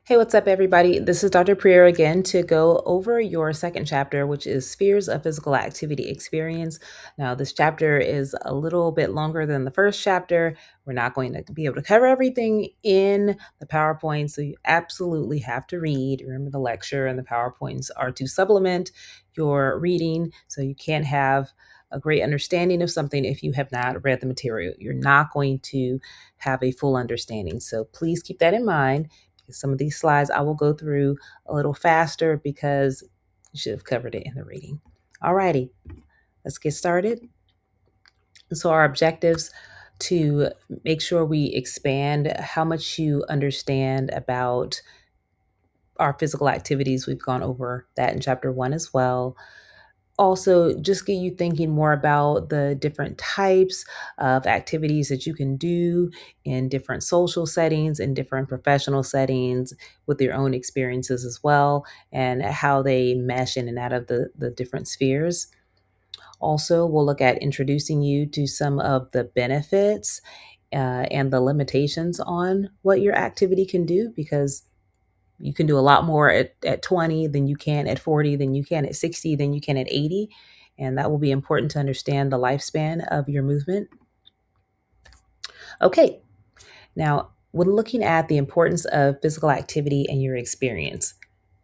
Hey, what's up, everybody? This is Dr. Priya again to go over your second chapter, which is Spheres of Physical Activity Experience. Now, this chapter is a little bit longer than the first chapter. We're not going to be able to cover everything in the PowerPoint, so you absolutely have to read. Remember, the lecture and the PowerPoints are to supplement your reading, so you can't have a great understanding of something if you have not read the material. You're not going to have a full understanding, so please keep that in mind. Some of these slides I will go through a little faster because you should have covered it in the reading. Alrighty, let's get started. So our objectives to make sure we expand how much you understand about our physical activities. We've gone over that in chapter 1 as well. Also, just get you thinking more about the different types of activities that you can do in different social settings and different professional settings with your own experiences as well, and how they mesh in and out of the different spheres. Also, we'll look at introducing you to some of the benefits and the limitations on what your activity can do, because you can do a lot more at 20 than you can at 40, than you can at 60, than you can at 80. And that will be important to understand the lifespan of your movement. Okay, now when looking at the importance of physical activity and your experience,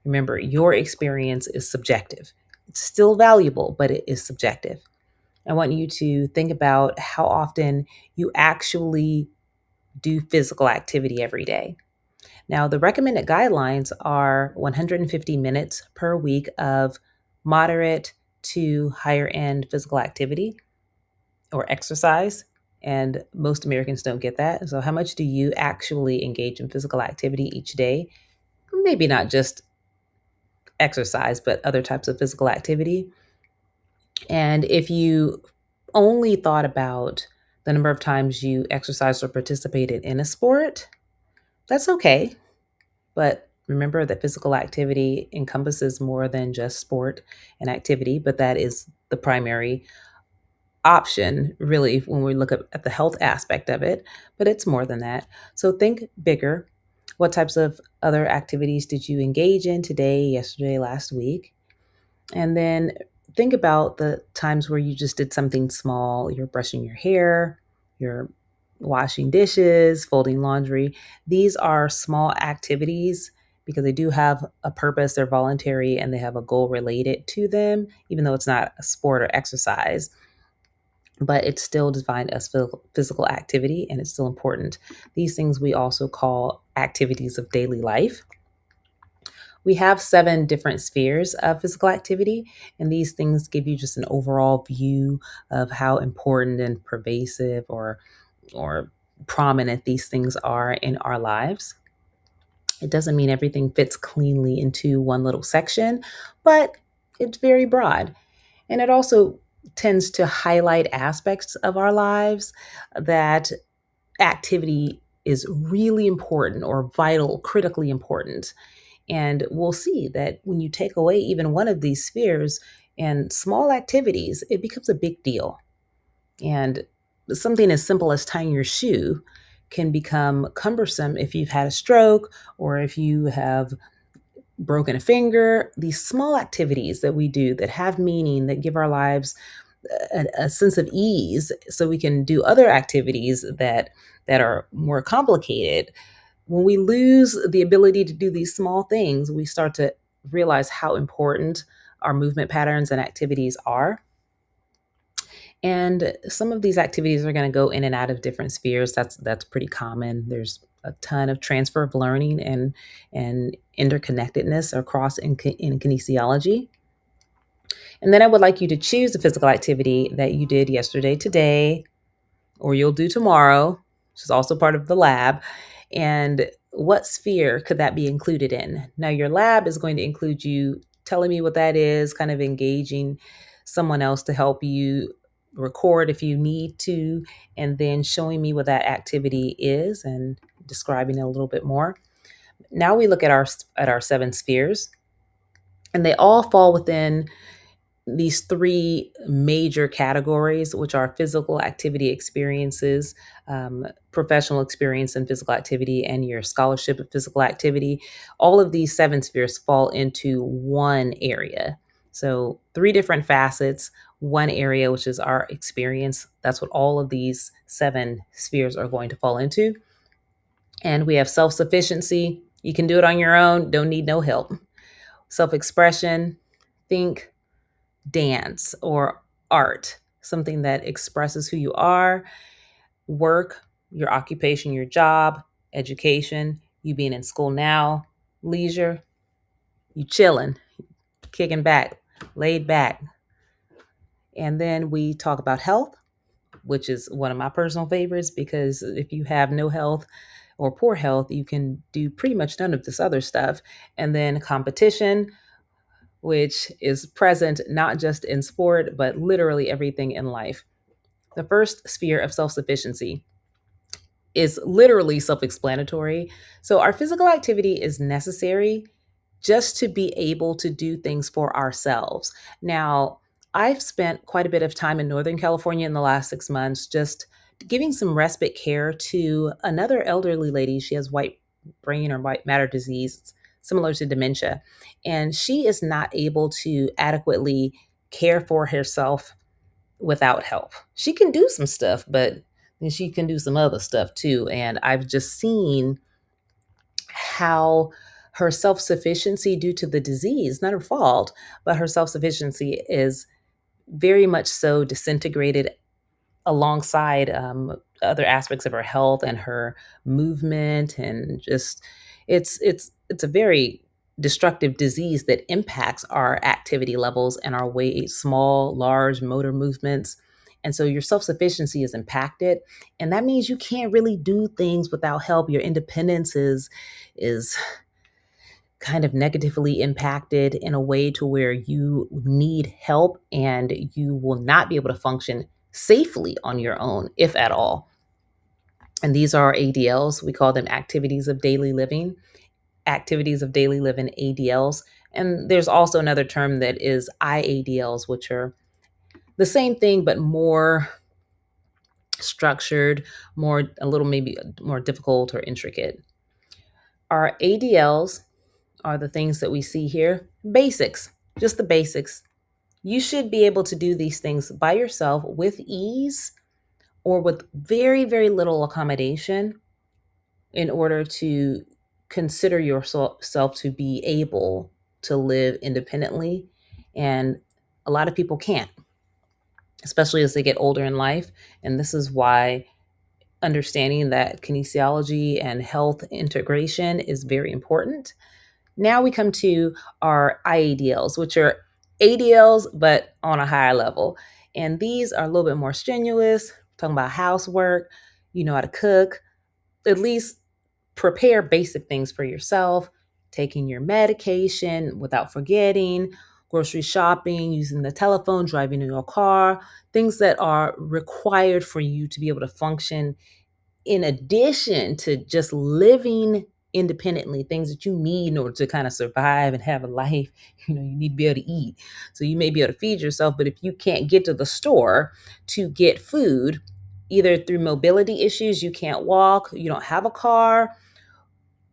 remember your experience is subjective. It's still valuable, but it is subjective. I want you to think about how often you actually do physical activity every day. Now, the recommended guidelines are 150 minutes per week of moderate to higher end physical activity or exercise. And most Americans don't get that. So, how much do you actually engage in physical activity each day? Maybe not just exercise, but other types of physical activity. And if you only thought about the number of times you exercised or participated in a sport, that's okay. But remember that physical activity encompasses more than just sport and activity, but that is the primary option, really, when we look at the health aspect of it. But it's more than that. So think bigger. What types of other activities did you engage in today, yesterday, last week? And then think about the times where you just did something small. You're brushing your hair, you're washing dishes, folding laundry. These are small activities because they do have a purpose. They're voluntary and they have a goal related to them, even though it's not a sport or exercise. But it's still defined as physical activity and it's still important. These things we also call activities of daily life. We have 7 different spheres of physical activity, and these things give you just an overall view of how important and pervasive or prominent these things are in our lives. It doesn't mean everything fits cleanly into one little section, but it's very broad. And it also tends to highlight aspects of our lives that activity is really important or vital, critically important. And we'll see that when you take away even one of these spheres and small activities, it becomes a big deal. And something as simple as tying your shoe can become cumbersome if you've had a stroke or if you have broken a finger. These small activities that we do that have meaning, that give our lives a sense of ease so we can do other activities that are more complicated. When we lose the ability to do these small things, we start to realize how important our movement patterns and activities are. And some of these activities are going to go in and out of different spheres. That's pretty common. There's a ton of transfer of learning and interconnectedness across in kinesiology. And then I would like you to choose a physical activity that you did yesterday, today, or you'll do tomorrow, which is also part of the lab. And what sphere could that be included in? Now, your lab is going to include you telling me what that is, kind of engaging someone else to help you record if you need to, and then showing me what that activity is and describing it a little bit more. Now we look at our 7 spheres, and they all fall within these three major categories, which are physical activity experiences, professional experience in physical activity, and your scholarship of physical activity. All of these seven spheres fall into one area. So, three different facets, one area, which is our experience. That's what all of these seven spheres are going to fall into. And we have self sufficiency. You can do it on your own, don't need no help. Self expression, think, dance, or art, something that expresses who you are, work, your occupation, your job, education, you being in school now, leisure, you chilling, kicking back, laid back. And then we talk about health, which is one of my personal favorites because if you have no health or poor health, you can do pretty much none of this other stuff. And then competition, which is present not just in sport, but literally everything in life. The first sphere of self sufficiency is literally self explanatory. So, our physical activity is necessary just to be able to do things for ourselves. Now, I've spent quite a bit of time in Northern California in the last 6 months just giving some respite care to another elderly lady. She has white brain or white matter disease, similar to dementia. And she is not able to adequately care for herself without help. She can do some stuff, but then she can do some other stuff too. And I've just seen how her self sufficiency due to the disease, not her fault, but her self sufficiency is very much so disintegrated alongside other aspects of her health and her movement, and just it's a very destructive disease that impacts our activity levels and our weight, small, large motor movements. And so your self sufficiency is impacted, and that means you can't really do things without help. Your independence is kind of negatively impacted in a way to where you need help and you will not be able to function safely on your own, if at all. And these are ADLs. We call them activities of daily living, ADLs. And there's also another term that is IADLs, which are the same thing, but more structured, a little maybe more difficult or intricate. Our ADLs are the things that we see here. Basics, just the basics. You should be able to do these things by yourself with ease or with very, very little accommodation in order to consider yourself to be able to live independently. And a lot of people can't, especially as they get older in life. And this is why understanding that kinesiology and health integration is very important. Now we come to our IADLs, which are ADLs, but on a higher level. And these are a little bit more strenuous, talking about housework, you know how to cook, at least prepare basic things for yourself, taking your medication without forgetting, grocery shopping, using the telephone, driving in your car, things that are required for you to be able to function in addition to just living independently, things that you need in order to kind of survive and have a life. You need to be able to eat. So you may be able to feed yourself, but if you can't get to the store to get food, either through mobility issues, you can't walk, you don't have a car,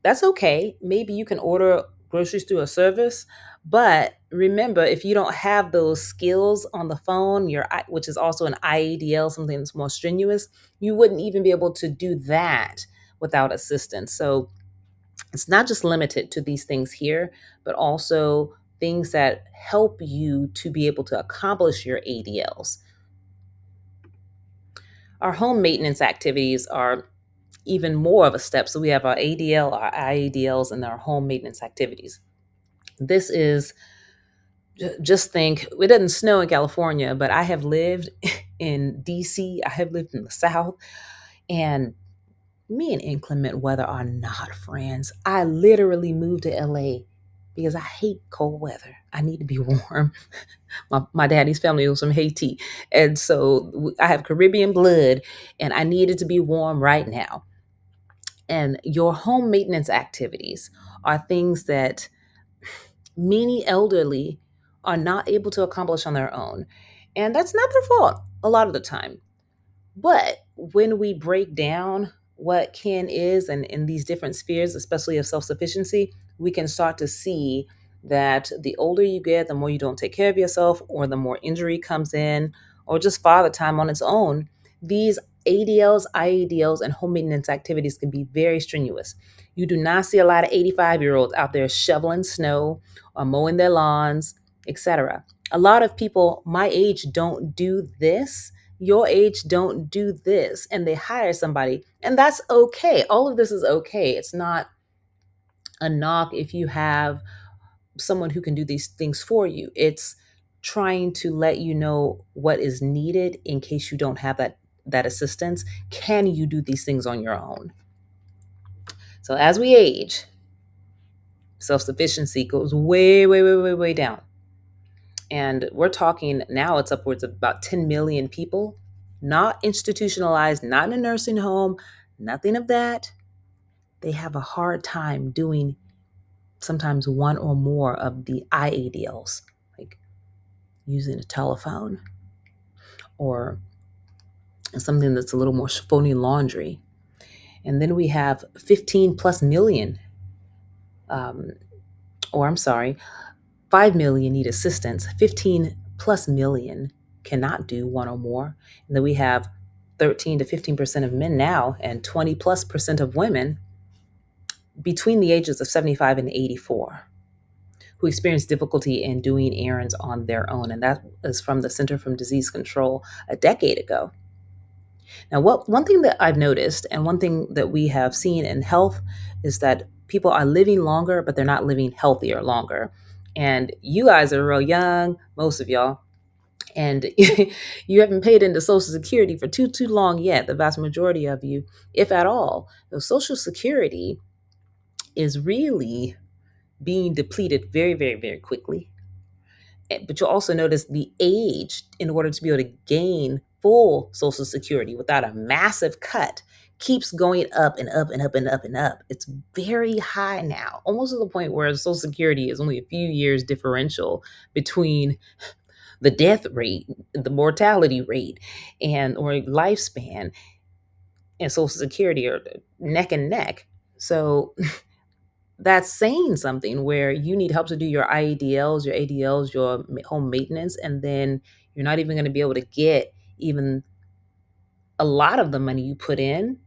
that's okay. Maybe you can order groceries through a service, but remember, if you don't have those skills on the phone, which is also an IADL, something that's more strenuous, you wouldn't even be able to do that without assistance. So it's not just limited to these things here, but also things that help you to be able to accomplish your ADLs. Our home maintenance activities are even more of a step. So we have our ADL, our IADLs, and our home maintenance activities. This is just think it doesn't snow in California, but I have lived in DC, I have lived in the South, and me and inclement weather are not friends. I literally moved to LA because I hate cold weather. I need to be warm. My daddy's family was from Haiti. And so I have Caribbean blood and I needed to be warm right now. And your home maintenance activities are things that many elderly are not able to accomplish on their own. And that's not their fault a lot of the time. But when we break down what can is and in these different spheres, especially of self sufficiency, we can start to see that the older you get, the more you don't take care of yourself, or the more injury comes in, or just father time on its own. These ADLs, IADLs, and home maintenance activities can be very strenuous. You do not see a lot of 85-year-olds out there shoveling snow or mowing their lawns, etc. A lot of people my age don't do this, your age don't do this, and they hire somebody, and that's okay. All of this is okay. It's not a knock if you have someone who can do these things for you. It's trying to let you know what is needed in case you don't have that assistance. Can you do these things on your own? So as we age, self-sufficiency goes way, way, way, way, way down. And we're talking now, it's upwards of about 10 million people, not institutionalized, not in a nursing home, nothing of that. They have a hard time doing sometimes one or more of the IADLs, like using a telephone or something that's a little more phony laundry. And then we have 15 plus million, um, or I'm sorry, 5 million need assistance, 15 plus million cannot do one or more. And then we have 13 to 15% of men now and 20 plus percent of women between the ages of 75 and 84 who experience difficulty in doing errands on their own. And that is from the Center for Disease Control a decade ago. Now, one thing that I've noticed and one thing that we have seen in health is that people are living longer, but they're not living healthier longer. And you guys are real young, most of y'all, and you haven't paid into Social Security for too long yet. The vast majority of you, if at all, the Social Security is really being depleted very, very, very quickly. But you'll also notice the age in order to be able to gain full Social Security without a massive cut keeps going up and up and up and up and up. It's very high now, almost to the point where Social Security is only a few years differential between the death rate, the mortality rate, and or lifespan and Social Security are neck and neck. So that's saying something where you need help to do your IEDLs, your ADLs, your home maintenance, and then you're not even going to be able to get even a lot of the money you put in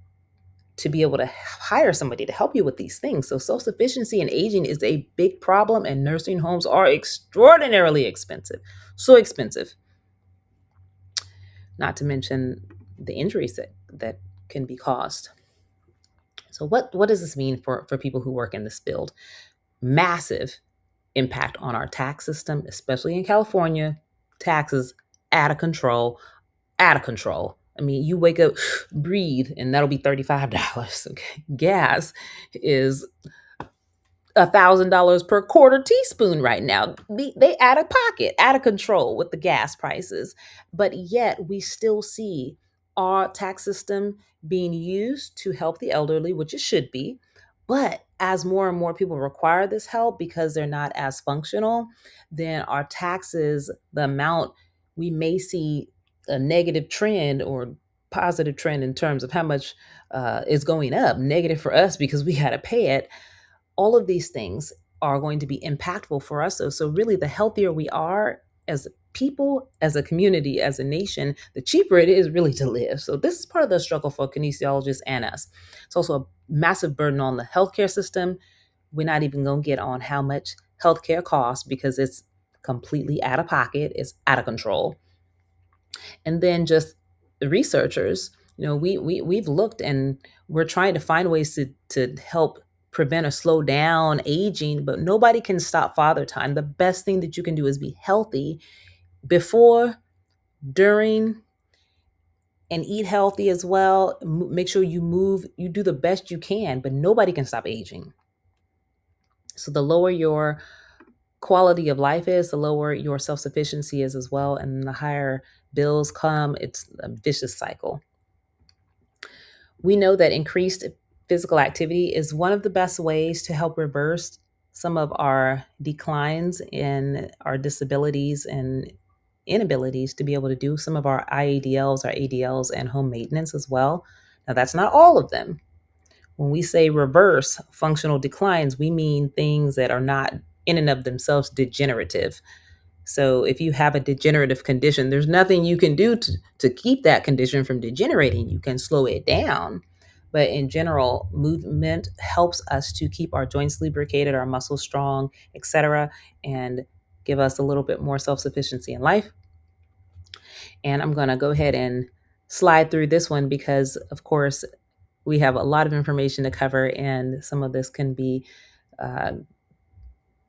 to be able to hire somebody to help you with these things. So self-sufficiency and aging is a big problem, and nursing homes are extraordinarily expensive. So expensive. Not to mention the injuries that can be caused. So what does this mean for people who work in this field? Massive impact on our tax system, especially in California. Taxes out of control, out of control. I mean, you wake up, breathe, and that'll be $35. Okay. Gas is $1,000 per quarter teaspoon right now. They out of pocket, out of control with the gas prices. But yet we still see our tax system being used to help the elderly, which it should be. But as more and more people require this help because they're not as functional, then our taxes, the amount we may see a negative trend or positive trend in terms of how much is going up, negative for us because we got to pay it. All of these things are going to be impactful for us. So really, the healthier we are as people, as a community, as a nation, the cheaper it is really to live. So this is part of the struggle for kinesiologists and us. It's also a massive burden on the healthcare system. We're not even going to get on how much healthcare costs because it's completely out of pocket, it's out of control. And then just the researchers, we've looked and we're trying to find ways to help prevent or slow down aging, but nobody can stop father time. The best thing that you can do is be healthy before, during, and eat healthy as well. Make sure you move, you do the best you can, but nobody can stop aging. So the lower your quality of life is, the lower your self-sufficiency is as well. And the higher bills come, it's a vicious cycle. We know that increased physical activity is one of the best ways to help reverse some of our declines in our disabilities and inabilities to be able to do some of our IADLs, our ADLs, and home maintenance as well. Now, that's not all of them. When we say reverse functional declines, we mean things that are not in and of themselves degenerative. So if you have a degenerative condition, there's nothing you can do to keep that condition from degenerating. You can slow it down. But in general, movement helps us to keep our joints lubricated, our muscles strong, etc., and give us a little bit more self-sufficiency in life. And I'm going to go ahead and slide through this one because, of course, we have a lot of information to cover, and some of this can be, uh,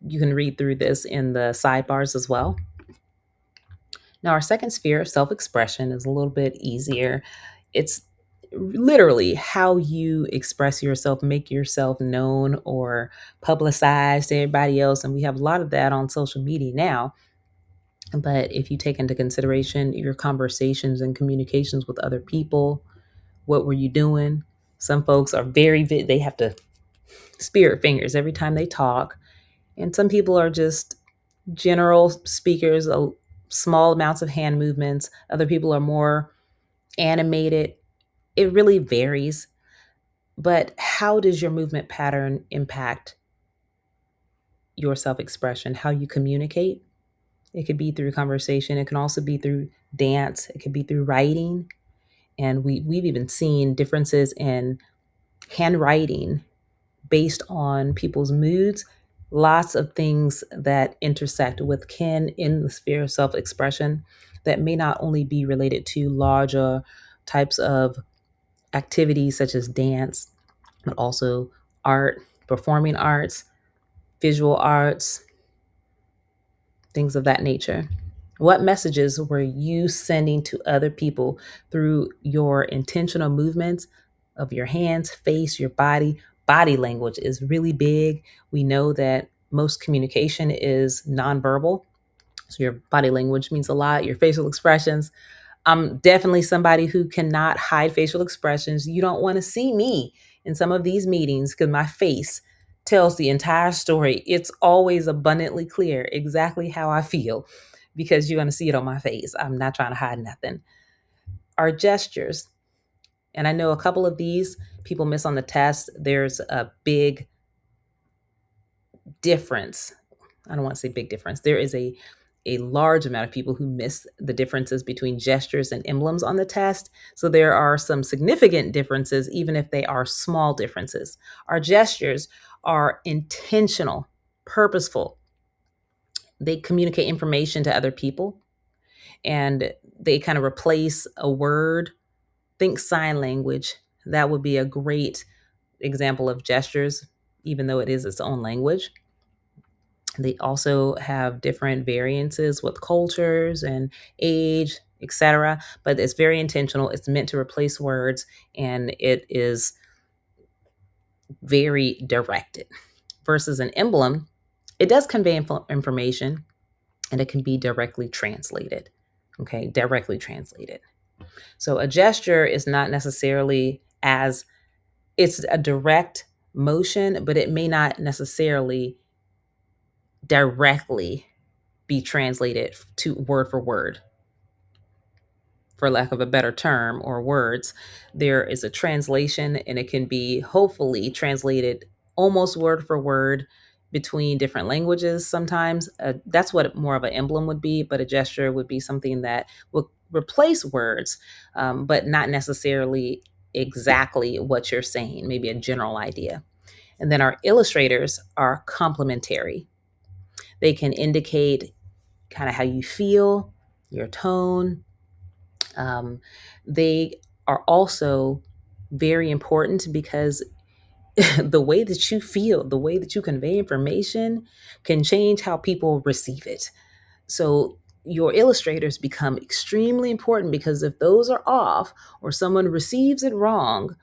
you can read through this in the sidebars as well. Now, our second sphere, self expression, is a little bit easier. It's literally how you express yourself, make yourself known or publicized to everybody else. And we have a lot of that on social media now. But if you take into consideration your conversations and communications with other people, what were you doing? Some folks are they have to spirit fingers every time they talk. And some people are just general speakers, small amounts of hand movements. Other people are more animated. It really varies. But how does your movement pattern impact your self expression, how you communicate? It could be through conversation, it can also be through dance, it could be through writing. And we've even seen differences in handwriting based on people's moods. Lots of things that intersect with kin in the sphere of self expression that may not only be related to larger types of activities such as dance, but also art, performing arts, visual arts, things of that nature. What messages were you sending to other people through your intentional movements of your hands, face, your body? Body language is really big. We know that most communication is nonverbal. So your body language means a lot, your facial expressions. I'm definitely somebody who cannot hide facial expressions. You don't want to see me in some of these meetings because my face tells the entire story. It's always abundantly clear exactly how I feel because you're going to see it on my face. I'm not trying to hide nothing. Our gestures, and I know a couple of these people miss on the test. There's a big difference. I don't want to say big difference. There is a large amount of people who miss the differences between gestures and emblems on the test. So there are some significant differences, even if they are small differences. Our gestures are intentional, purposeful. They communicate information to other people and they kind of replace a word. Think sign language. That would be a great example of gestures, even though it is its own language. They also have different variances with cultures and age, etc. But it's very intentional. It's meant to replace words and it is very directed. Versus an emblem, it does convey information and it can be directly translated. Okay, directly translated. So a gesture is not necessarily as it's a direct motion, but it may not necessarily directly be translated to word for word, for lack of a better term, or words. There is a translation, and it can be hopefully translated almost word for word between different languages sometimes. That's what more of an emblem would be, but a gesture would be something that will replace words, but not necessarily exactly what you're saying, maybe a general idea. And then our illustrators are complementary. They can indicate kind of how you feel, your tone. Um, they are also very important because the way that you feel, the way that you convey information can change how people receive it. So your illustrators become extremely important because if those are off or someone receives it wrong,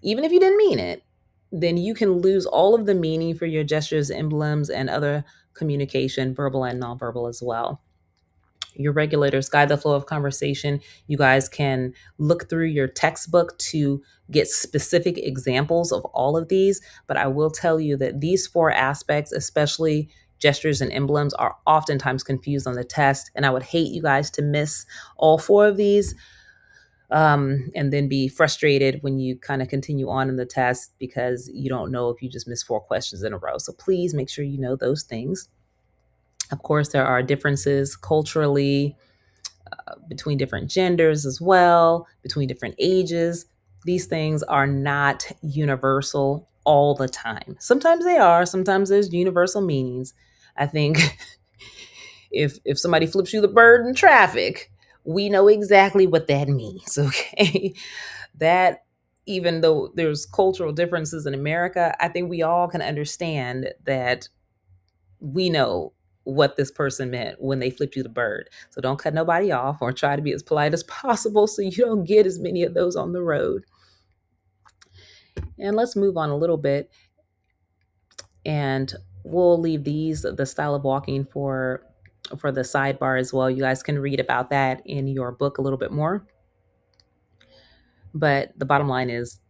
even if you didn't mean it, then you can lose all of the meaning for your gestures, emblems, and other communication, verbal and nonverbal as well. Your regulators guide the flow of conversation. You guys can look through your textbook to get specific examples of all of these. But I will tell you that these four aspects, especially gestures and emblems, are oftentimes confused on the test. And I would hate you guys to miss all four of these, and then be frustrated when you kind of continue on in the test because you don't know if you just missed four questions in a row. So please make sure you know those things. Of course, there are differences culturally, between different genders as well, between different ages. These things are not universal all the time. Sometimes they are, sometimes there's universal meanings. I think if somebody flips you the bird in traffic, we know exactly what that means, okay? That, even though there's cultural differences in America, I think we all can understand that we know what this person meant when they flipped you the bird. So don't cut nobody off or try to be as polite as possible so you don't get as many of those on the road. And let's move on a little bit, and we'll leave these, the style of walking, for the sidebar as well. You guys can read about that in your book a little bit more. But the bottom line is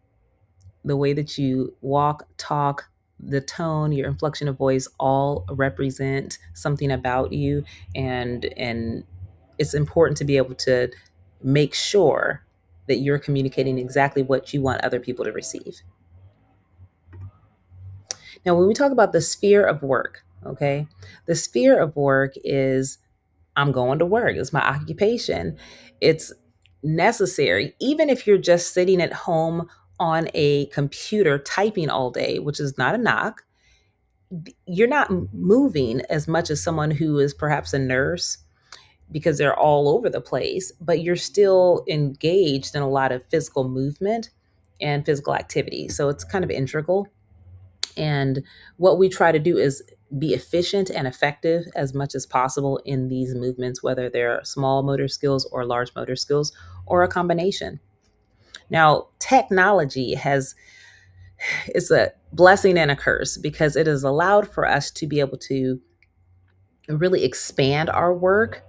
the way that you walk, talk, the tone, your inflection of voice all represent something about you, and it's important to be able to make sure that you're communicating exactly what you want other people to receive. Now, when we talk about the sphere of work, okay, the sphere of work is, I'm going to work. It's my occupation. It's necessary. Even if you're just sitting at home on a computer typing all day, which is not a knock, you're not moving as much as someone who is perhaps a nurse, because they're all over the place, but you're still engaged in a lot of physical movement and physical activity. So it's kind of integral. And what we try to do is be efficient and effective as much as possible in these movements, whether they're small motor skills or large motor skills or a combination. Now, technology has is a blessing and a curse because it has allowed for us to be able to really expand our work.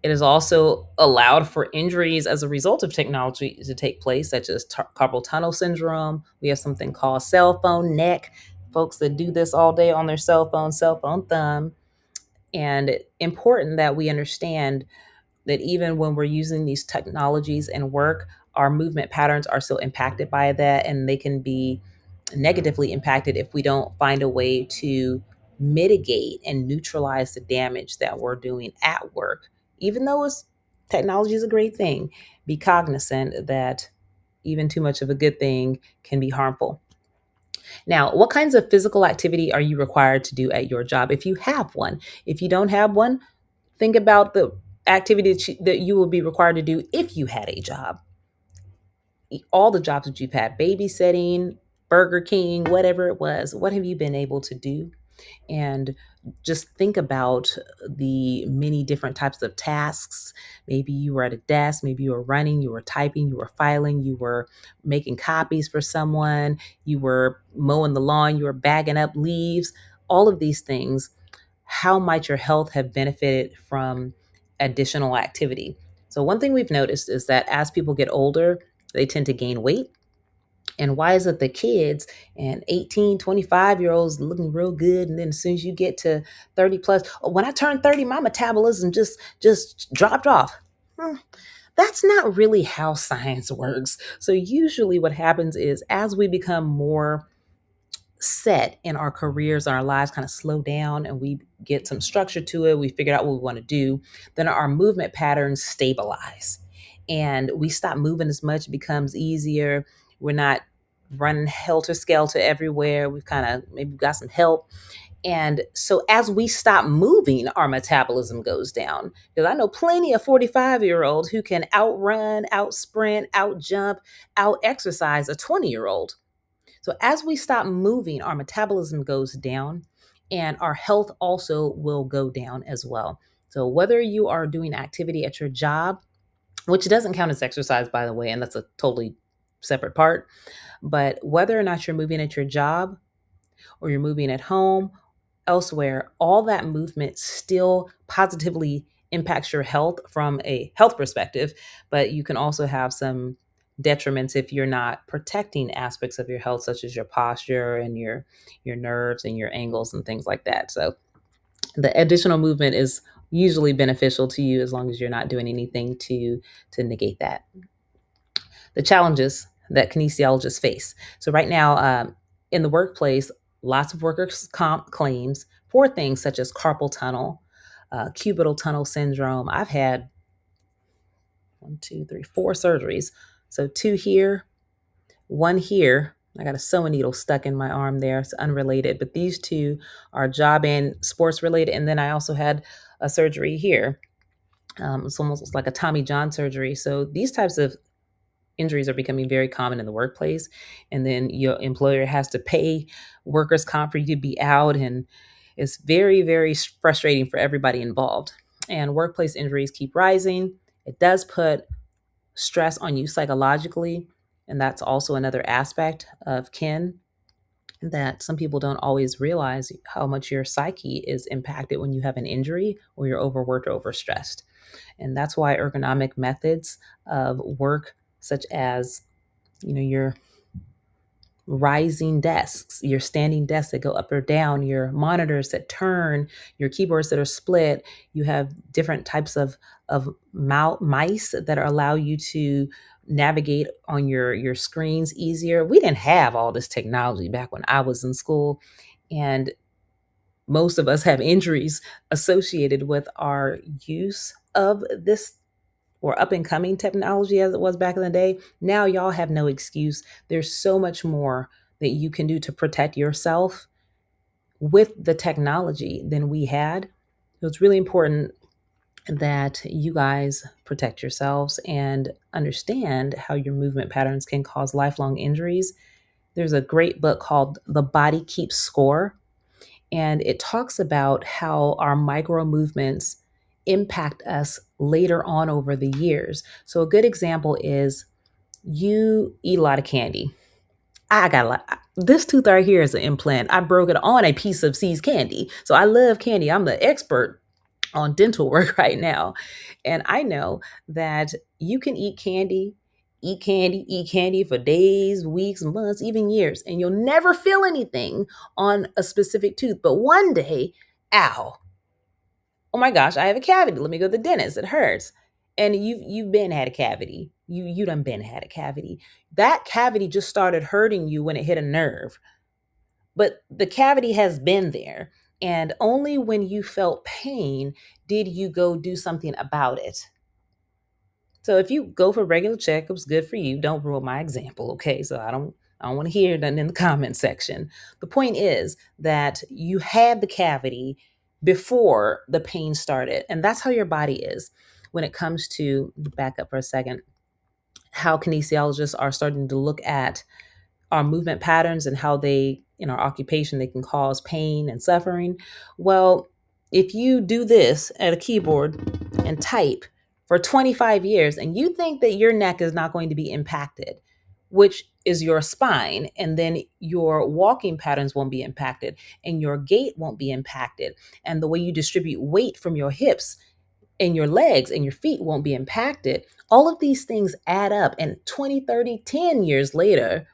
It has also allowed for injuries as a result of technology to take place, such as carpal tunnel syndrome. We have something called cell phone neck, folks that do this all day on their cell phone thumb. And important that we understand that even when we're using these technologies and work, our movement patterns are still impacted by that, and they can be negatively impacted if we don't find a way to mitigate and neutralize the damage that we're doing at work. Even though technology is a great thing, be cognizant that even too much of a good thing can be harmful. Now, what kinds of physical activity are you required to do at your job if you have one? If you don't have one, think about the activity that you will be required to do if you had a job. All the jobs that you've had, babysitting, Burger King, whatever it was, what have you been able to do? And just think about the many different types of tasks. Maybe you were at a desk, maybe you were running, you were typing, you were filing, you were making copies for someone, you were mowing the lawn, you were bagging up leaves, all of these things. How might your health have benefited from additional activity? So, one thing we've noticed is that as people get older, they tend to gain weight. And why is it the kids and 18, 25 year olds looking real good? And then as soon as you get to 30 plus, oh, when I turned 30, my metabolism just dropped off. Hmm, that's not really how science works. So usually what happens is as we become more set in our careers and our lives kind of slow down and we get some structure to it, we figured out what we want to do, then our movement patterns stabilize and we stop moving as much. It becomes easier. We're not running helter skelter everywhere. We've kind of maybe got some help. And so as we stop moving, our metabolism goes down. Because I know plenty of 45-year-olds who can outrun, out sprint, out jump, out exercise a 20-year-old. So as we stop moving, our metabolism goes down and our health also will go down as well. So whether you are doing activity at your job, which doesn't count as exercise, by the way, and that's a totally separate part, but whether or not you're moving at your job or you're moving at home, elsewhere, all that movement still positively impacts your health from a health perspective, but you can also have some detriments if you're not protecting aspects of your health, such as your posture and your nerves and your angles and things like that. So the additional movement is usually beneficial to you as long as you're not doing anything to negate that. The challenges that kinesiologists face. So right now, in the workplace, lots of workers' comp claims for things such as carpal tunnel, cubital tunnel syndrome. I've had one, two, three, four surgeries. So two here, one here. I got a sewing needle stuck in my arm there. It's unrelated, but these two are job and sports related. And then I also had a surgery here. It's almost like a Tommy John surgery. So these types of injuries are becoming very common in the workplace. And then your employer has to pay workers' comp for you to be out. And it's very, very frustrating for everybody involved. And workplace injuries keep rising. It does put stress on you psychologically. And that's also another aspect of kin that some people don't always realize how much your psyche is impacted when you have an injury or you're overworked or overstressed. And that's why ergonomic methods of work, such as your rising desks, your standing desks that go up or down, your monitors that turn, your keyboards that are split. You have different types of mice that allow you to navigate on your screens easier. We didn't have all this technology back when I was in school, and most of us have injuries associated with our use of this or up and coming technology as it was back in the day. Now y'all have no excuse. There's so much more that you can do to protect yourself with the technology than we had. So it's really important that you guys protect yourselves and understand how your movement patterns can cause lifelong injuries. There's a great book called The Body Keeps Score, and it talks about how our micro movements impact us later on over the years. So a good example is you eat a lot of candy. I got a lot. This tooth right here is an implant. I broke it on a piece of C's candy. So I love candy. I'm the expert on dental work right now. And I know that you can eat candy for days, weeks, months, even years, and you'll never feel anything on a specific tooth. But one day, ow, oh my gosh, I have a cavity. Let me go to the dentist. It hurts. And you've been had a cavity. You done been had a cavity. That cavity just started hurting you when it hit a nerve. But the cavity has been there. And only when you felt pain did you go do something about it. So if you go for regular checkups, good for you. Don't ruin my example, okay? So I don't want to hear nothing in the comment section. The point is that you had the cavity before the pain started. And that's how your body is when it comes to, back up for a second, how kinesiologists are starting to look at our movement patterns and how they, in our occupation, they can cause pain and suffering. Well, if you do this at a keyboard and type for 25 years and you think that your neck is not going to be impacted, which is your spine, and then your walking patterns won't be impacted and your gait won't be impacted, and the way you distribute weight from your hips and your legs and your feet won't be impacted. All of these things add up, and 20, 30, 10 years later,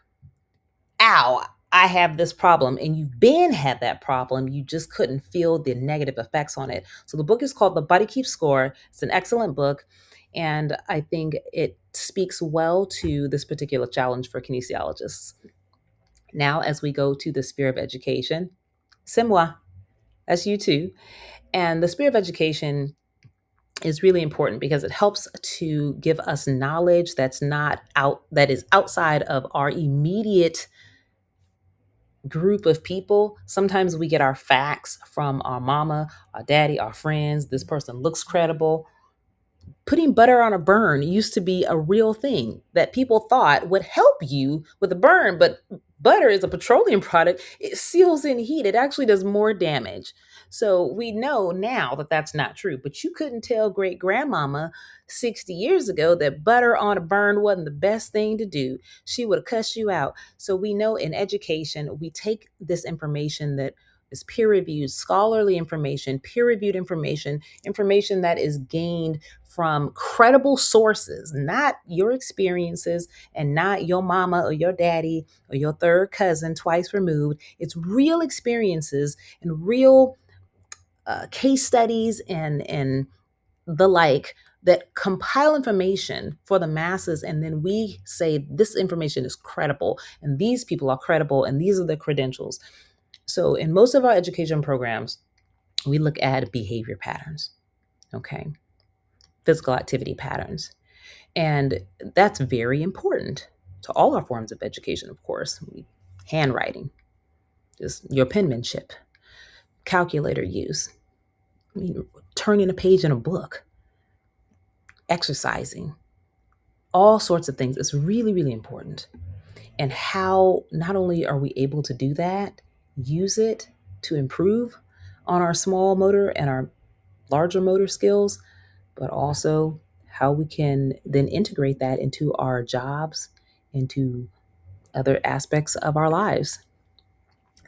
ow, I have this problem. And you've been had that problem. You just couldn't feel the negative effects on it. So the book is called The Body Keeps Score. It's an excellent book. And I think it speaks well to this particular challenge for kinesiologists. Now, as we go to the sphere of education, c'est moi. That's you too. And the sphere of education is really important because it helps to give us knowledge that is outside of our immediate group of people. Sometimes we get our facts from our mama, our daddy, our friends. This person looks credible. Putting butter on a burn used to be a real thing that people thought would help you with a burn, but butter is a petroleum product. It seals in heat. It actually does more damage. So we know now that that's not true, but you couldn't tell great grandmama 60 years ago that butter on a burn wasn't the best thing to do. She would have cussed you out. So we know in education, we take this information that It's peer-reviewed, scholarly information, peer-reviewed information, information that is gained from credible sources, not your experiences and not your mama or your daddy or your third cousin twice removed. It's real experiences and real case studies and the like that compile information for the masses, and then we say this information is credible and these people are credible and these are the credentials. So in most of our education programs, we look at behavior patterns, okay, physical activity patterns, and that's very important to all our forms of education. Of course, handwriting, just your penmanship, calculator use, I mean, turning a page in a book, exercising, all sorts of things. It's really, really important. And how not only are we able to do that, use it to improve on our small motor and our larger motor skills, but also how we can then integrate that into our jobs, into other aspects of our lives.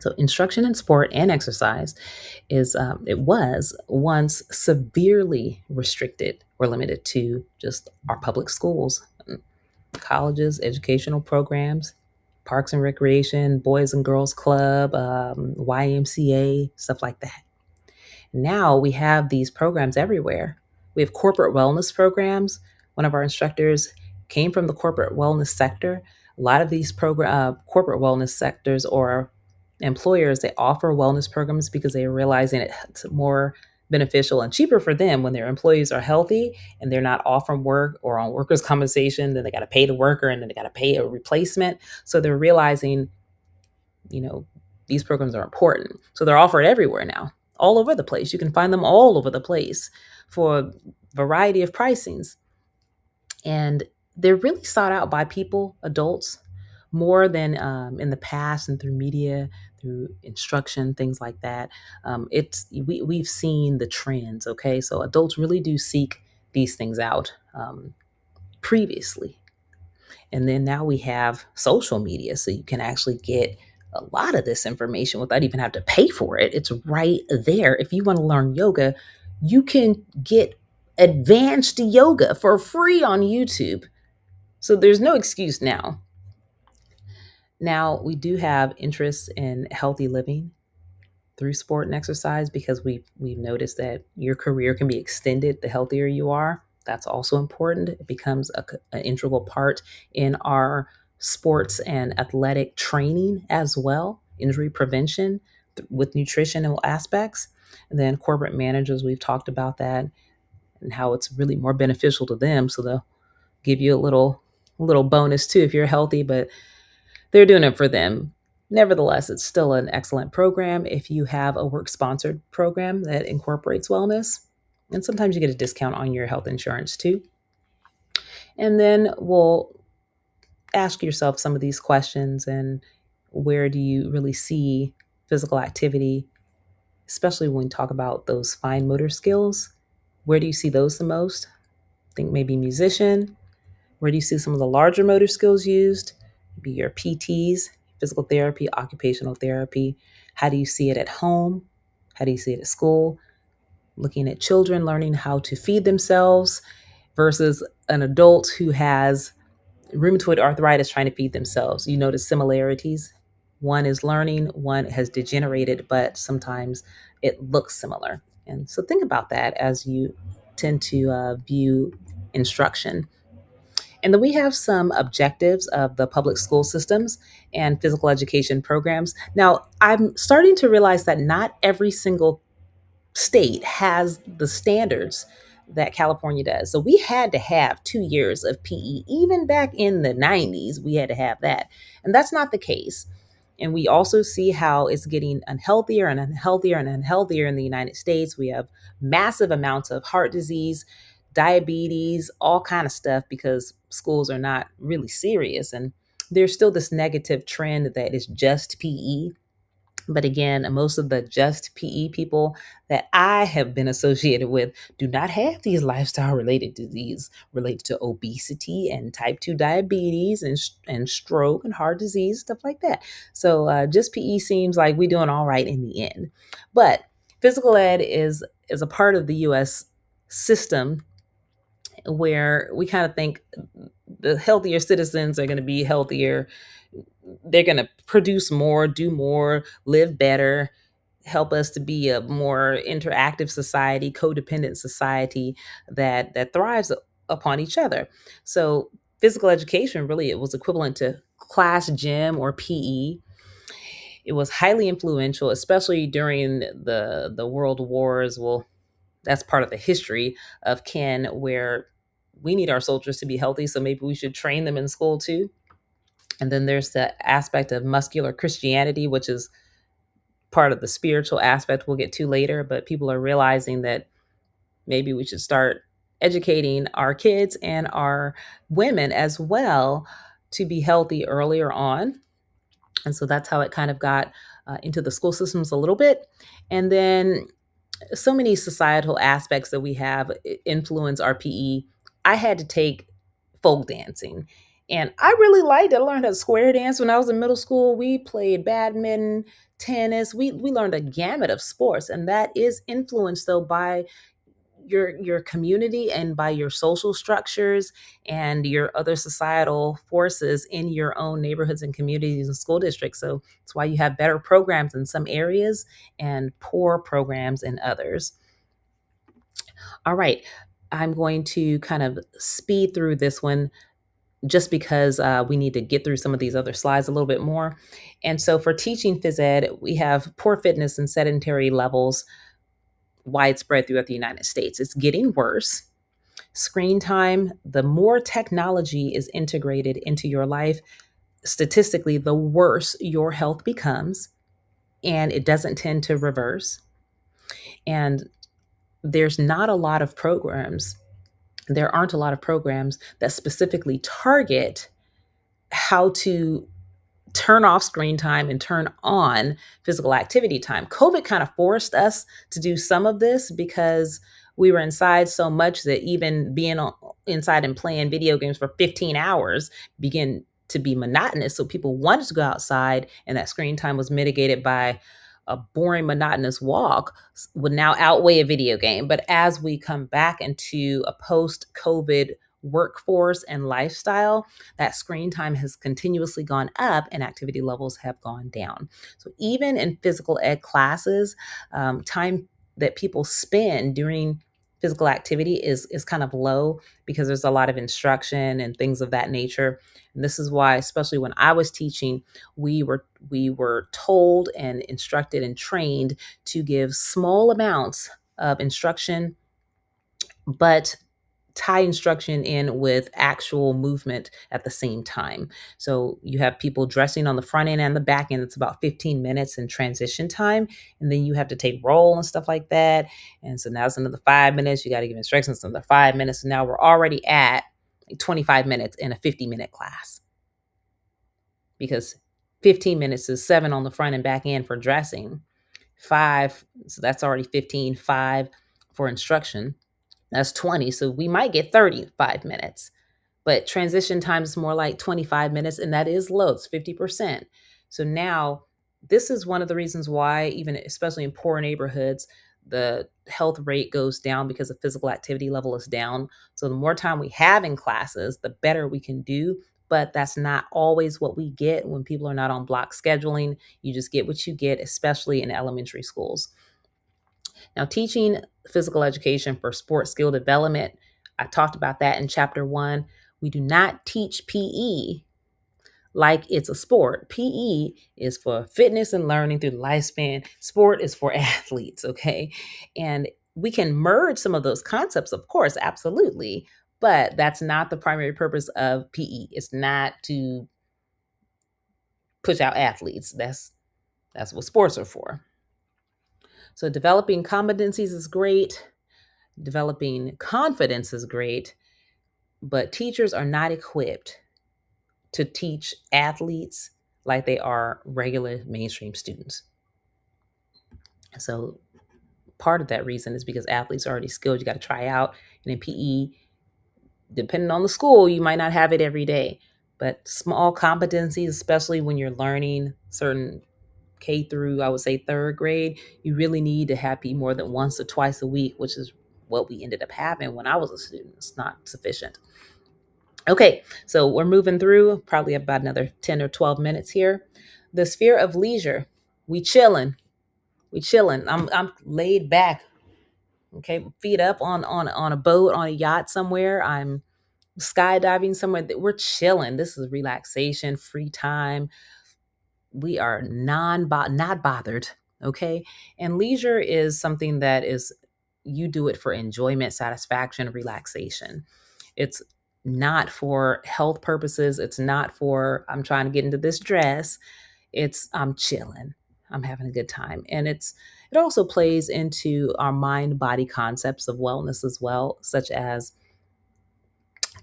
So, instruction in sport and exercise it was once severely restricted or limited to just our public schools, colleges, educational programs, parks and recreation, boys and girls club, YMCA, stuff like that. Now we have these programs everywhere. We have corporate wellness programs. One of our instructors came from the corporate wellness sector. A lot of these corporate wellness sectors or employers, they offer wellness programs because they are realizing it's more beneficial and cheaper for them when their employees are healthy and they're not off from work or on workers' compensation. Then they got to pay the worker and then they got to pay a replacement. So they're realizing, you know, these programs are important. So they're offered everywhere now, all over the place. You can find them all over the place for a variety of pricings. And they're really sought out by people, adults, more than in the past and through media, through instruction, things like that. We've seen the trends. Okay, so adults really do seek these things out previously, and then now we have social media, so you can actually get a lot of this information without even have to pay for it. It's right there. If you want to learn yoga, you can get advanced yoga for free on YouTube. So there's no excuse now. Now we do have interests in healthy living through sport and exercise because we've noticed that your career can be extended the healthier you are. That's also important. It becomes an integral part in our sports and athletic training as well, injury prevention with nutritional aspects. And then corporate managers, we've talked about that and how it's really more beneficial to them. So they'll give you a little bonus too if you're healthy, but they're doing it for them. Nevertheless, it's still an excellent program if you have a work sponsored program that incorporates wellness. And sometimes you get a discount on your health insurance too. And then we'll ask yourself some of these questions, and where do you really see physical activity, especially when we talk about those fine motor skills? Where do you see those the most? I think maybe musician. Where do you see some of the larger motor skills used? Maybe your PTs, physical therapy, occupational therapy. How do you see it at home? How do you see it at school? Looking at children learning how to feed themselves versus an adult who has rheumatoid arthritis trying to feed themselves. You notice similarities. One is learning, one has degenerated, but sometimes it looks similar. And so think about that as you tend to view instruction. And then we have some objectives of the public school systems and physical education programs. Now, I'm starting to realize that not every single state has the standards that California does. So we had to have 2 years of PE. Even back in the 90s, we had to have that. And that's not the case. And we also see how it's getting unhealthier and unhealthier and unhealthier in the United States. We have massive amounts of heart disease, diabetes, all kind of stuff because schools are not really serious. And there's still this negative trend that it's just PE. But again, most of the just PE people that I have been associated with do not have these lifestyle related disease related to obesity and type 2 diabetes and stroke and heart disease, stuff like that. So just PE seems like we're doing all right in the end. But physical ed is a part of the US system where we kind of think the healthier citizens are going to be healthier. They're going to produce more, do more, live better, help us to be a more interactive society, codependent society that thrives upon each other. So physical education really it was equivalent to class gym or PE. It was highly influential, especially during the world wars. Well, that's part of the history of Ken, where we need our soldiers to be healthy, so maybe we should train them in school too. And then there's the aspect of muscular Christianity, which is part of the spiritual aspect we'll get to later. But people are realizing that maybe we should start educating our kids and our women as well to be healthy earlier on. And so that's how it kind of got into the school systems a little bit. And then so many societal aspects that we have influence our PE. I had to take folk dancing. And I really liked it. I learned how to square dance when I was in middle school. We played badminton, tennis. We learned a gamut of sports. And that is influenced though by your community and by your social structures and your other societal forces in your own neighborhoods and communities and school districts. So that's why you have better programs in some areas and poor programs in others. All right, I'm going to kind of speed through this one just because we need to get through some of these other slides a little bit more. And so for teaching phys ed, we have poor fitness and sedentary levels widespread throughout the United States. It's getting worse. Screen time, the more technology is integrated into your life, statistically, the worse your health becomes, and it doesn't tend to reverse. And there's not a lot of programs, there aren't a lot of programs that specifically target how to turn off screen time and turn on physical activity time. COVID kind of forced us to do some of this because we were inside so much that even being inside and playing video games for 15 hours began to be monotonous. So people wanted to go outside, and that screen time was mitigated by a boring, monotonous walk would now outweigh a video game. But as we come back into a post COVID workforce and lifestyle, that screen time has continuously gone up and activity levels have gone down. So even in physical ed classes, time that people spend during physical activity is kind of low because there's a lot of instruction and things of that nature. And this is why, especially when I was teaching, we were told and instructed and trained to give small amounts of instruction, but tie instruction in with actual movement at the same time. So you have people dressing on the front end and the back end. It's about 15 minutes in transition time. And then you have to take roll and stuff like that. And so now it's another 5 minutes. You got to give instructions another 5 minutes. And now we're already at 25 minutes in a 50-minute class because 15 minutes is 7 on the front and back end for dressing. 5, so that's already 15, 5 for instruction. That's 20. So we might get 35 minutes, but transition time is more like 25 minutes, and that is low. It's 50%. So now this is one of the reasons why, even especially in poor neighborhoods, the health rate goes down because the physical activity level is down. So the more time we have in classes, the better we can do. But that's not always what we get when people are not on block scheduling. You just get what you get, especially in elementary schools. Now, teaching physical education for sports skill development, I talked about that in chapter 1. We do not teach PE like it's a sport. PE is for fitness and learning through the lifespan. Sport is for athletes, okay? And we can merge some of those concepts, of course, absolutely, but that's not the primary purpose of PE. It's not to push out athletes. That's what sports are for. So developing competencies is great. Developing confidence is great, but teachers are not equipped to teach athletes like they are regular mainstream students. So part of that reason is because athletes are already skilled. You got to try out. And in PE, depending on the school, you might not have it every day. But small competencies, especially when you're learning certain K through, I would say, third grade, you really need to have PE more than once or twice a week, which is what we ended up having when I was a student. It's not sufficient. Okay, so we're moving through, probably about another 10 or 12 minutes here. The sphere of leisure. We chilling. We chilling. I'm laid back. Okay, feet up on a boat, on a yacht somewhere. I'm skydiving somewhere. We're chilling. This is relaxation, free time. We are not bothered. Okay, and leisure is something that is, you do it for enjoyment, satisfaction, relaxation. It's not for health purposes. It's not for, I'm trying to get into this dress. It's, I'm chilling. I'm having a good time. And it also plays into our mind body concepts of wellness as well, such as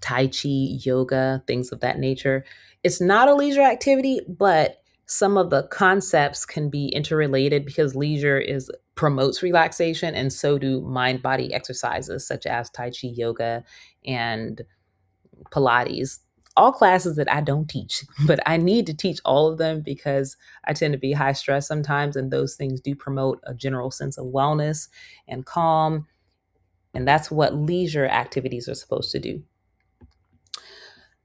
Tai Chi, yoga, things of that nature. It's not a leisure activity, but some of the concepts can be interrelated because leisure is promotes relaxation, and so do mind body exercises such as Tai Chi, yoga, and Pilates. All classes that I don't teach, but I need to teach all of them because I tend to be high stress sometimes, and those things do promote a general sense of wellness and calm. And that's what leisure activities are supposed to do.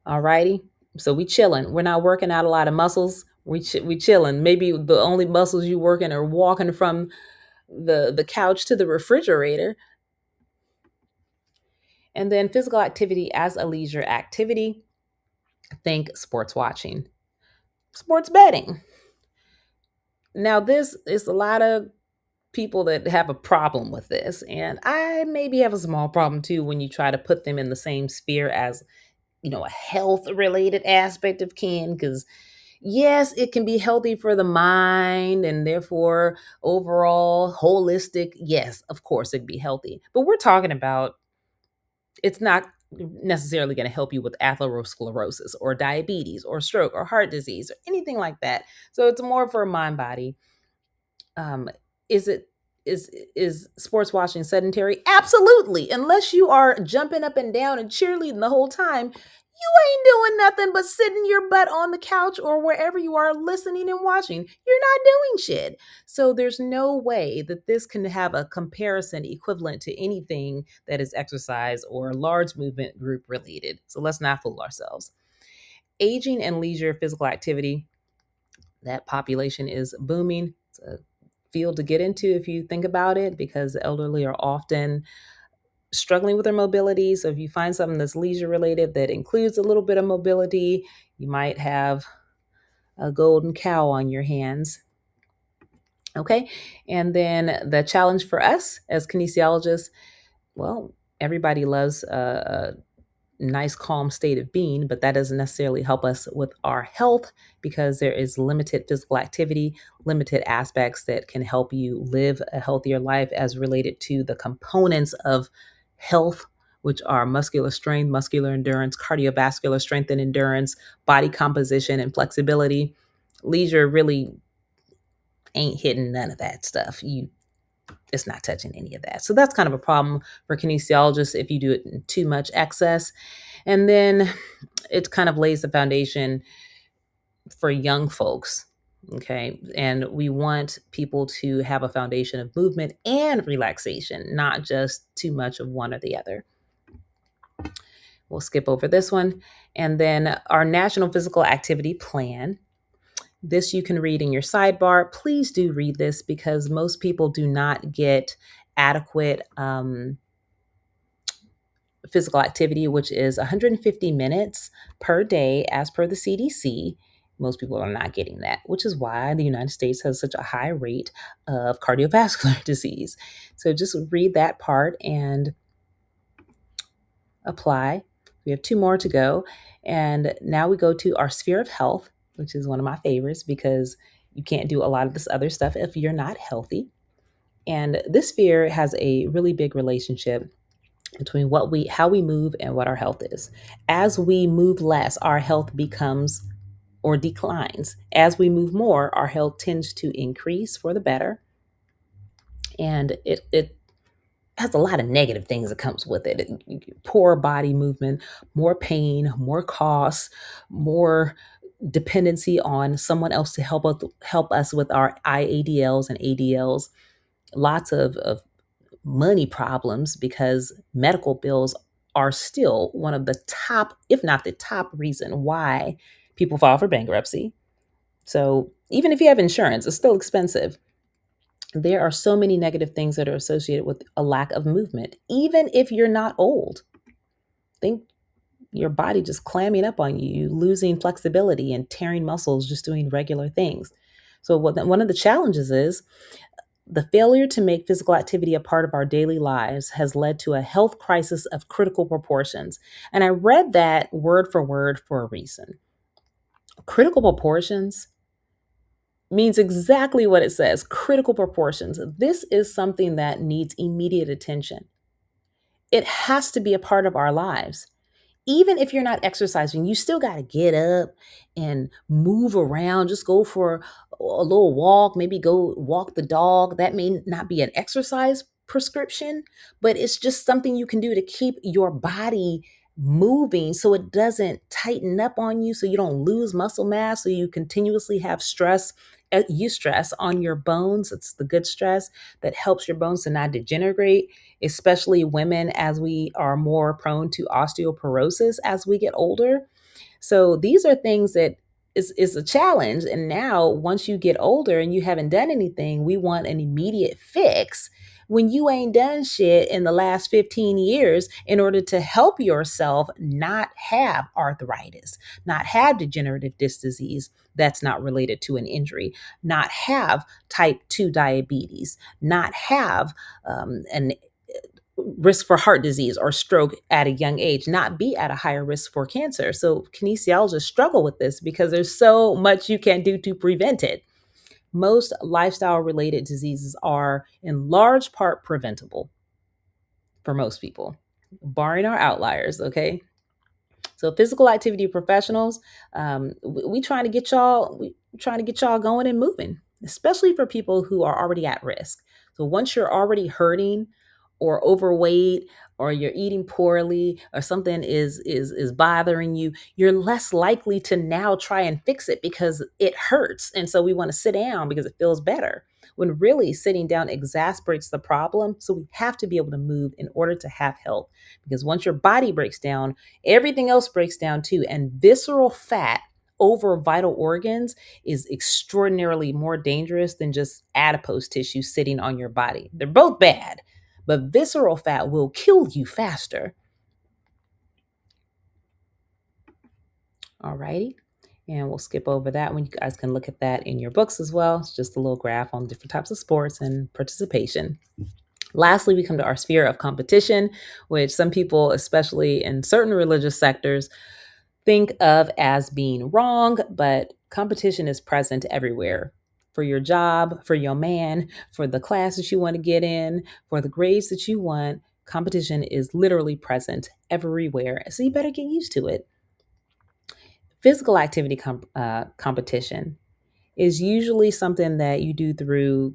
All righty. So we chilling. We're not working out a lot of muscles. We chilling. Maybe the only muscles you working are walking from the couch to the refrigerator. And then physical activity as a leisure activity. Think sports watching, sports betting. Now, this is a lot of people that have a problem with this. And I maybe have a small problem too when you try to put them in the same sphere as, a health related aspect of kin. Because, yes, it can be healthy for the mind and therefore overall holistic. Yes, of course, it'd be healthy. But we're talking about, it's not necessarily going to help you with atherosclerosis or diabetes or stroke or heart disease or anything like that. So it's more for mind body. um is it is sports watching sedentary? Absolutely, unless you are jumping up and down and cheerleading the whole time. You ain't doing nothing but sitting your butt on the couch or wherever you are listening and watching. You're not doing shit. So there's no way that this can have a comparison equivalent to anything that is exercise or large movement group related. So let's not fool ourselves. Aging and leisure physical activity, that population is booming. It's a field to get into if you think about it, because the elderly are often struggling with their mobility. So if you find something that's leisure related that includes a little bit of mobility, you might have a golden cow on your hands. Okay. And then the challenge for us as kinesiologists, well, everybody loves nice, calm state of being, but that doesn't necessarily help us with our health because there is limited physical activity, limited aspects that can help you live a healthier life as related to the components of health, which are muscular strength, muscular endurance, cardiovascular strength and endurance, body composition, and flexibility. Leisure really ain't hitting none of that stuff. It's not touching any of that. So that's kind of a problem for kinesiologists if you do it in too much excess. And then it kind of lays the foundation for young folks. Okay. And we want people to have a foundation of movement and relaxation, not just too much of one or the other. We'll skip over this one. And then our National Physical Activity Plan. This you can read in your sidebar. Please do read this because most people do not get adequate physical activity, which is 150 minutes per day as per the CDC. Most people are not getting that, which is why the United States has such a high rate of cardiovascular disease. So just read that part and apply. We have two more to go. And now we go to our sphere of health, which is one of my favorites because you can't do a lot of this other stuff if you're not healthy. And this sphere has a really big relationship between how we move and what our health is. As we move less, our health becomes or declines. As we move more, our health tends to increase for the better. And it has a lot of negative things that comes with it. Poor body movement, more pain, more costs, more dependency on someone else to help us with our IADLs and ADLs. Lots of money problems because medical bills are still one of the top, if not the top reason why people file for bankruptcy. So even if you have insurance, it's still expensive. There are so many negative things that are associated with a lack of movement, even if you're not old. Think your body just clamming up on you, losing flexibility and tearing muscles just doing regular things. So, one of the challenges is the failure to make physical activity a part of our daily lives has led to a health crisis of critical proportions. And I read that word for word for a reason. Critical proportions means exactly what it says, critical proportions. This is something that needs immediate attention. It has to be a part of our lives. Even if you're not exercising, you still got to get up and move around. Just go for a little walk, maybe go walk the dog. That may not be an exercise prescription, but it's just something you can do to keep your body moving so it doesn't tighten up on you, so you don't lose muscle mass, so you continuously have stress. Stress on your bones. It's the good stress that helps your bones to not degenerate, especially women, as we are more prone to osteoporosis as we get older. So these are things that is a challenge. And now, once you get older and you haven't done anything, we want an immediate fix when you ain't done shit in the last 15 years in order to help yourself not have arthritis, not have degenerative disc disease that's not related to an injury, not have type 2 diabetes, not have an risk for heart disease or stroke at a young age, not be at a higher risk for cancer. So kinesiologists struggle with this because there's so much you can do to prevent it. Most lifestyle related diseases are in large part preventable for most people, barring our outliers, okay? So physical activity professionals, we trying to get y'all going and moving, especially for people who are already at risk. So once you're already hurting or overweight or you're eating poorly or something is bothering you, you're less likely to now try and fix it because it hurts. And so we want to sit down because it feels better. When really sitting down exasperates the problem. So we have to be able to move in order to have health. Because once your body breaks down, everything else breaks down too. And visceral fat over vital organs is extraordinarily more dangerous than just adipose tissue sitting on your body. They're both bad, but visceral fat will kill you faster. Alrighty. And we'll skip over that one. You guys can look at that in your books as well. It's just a little graph on different types of sports and participation. Lastly, we come to our sphere of competition, which some people, especially in certain religious sectors, think of as being wrong, but competition is present everywhere. For your job, for your man, for the class that you want to get in, for the grades that you want, competition is literally present everywhere. So you better get used to it. Physical activity competition is usually something that you do through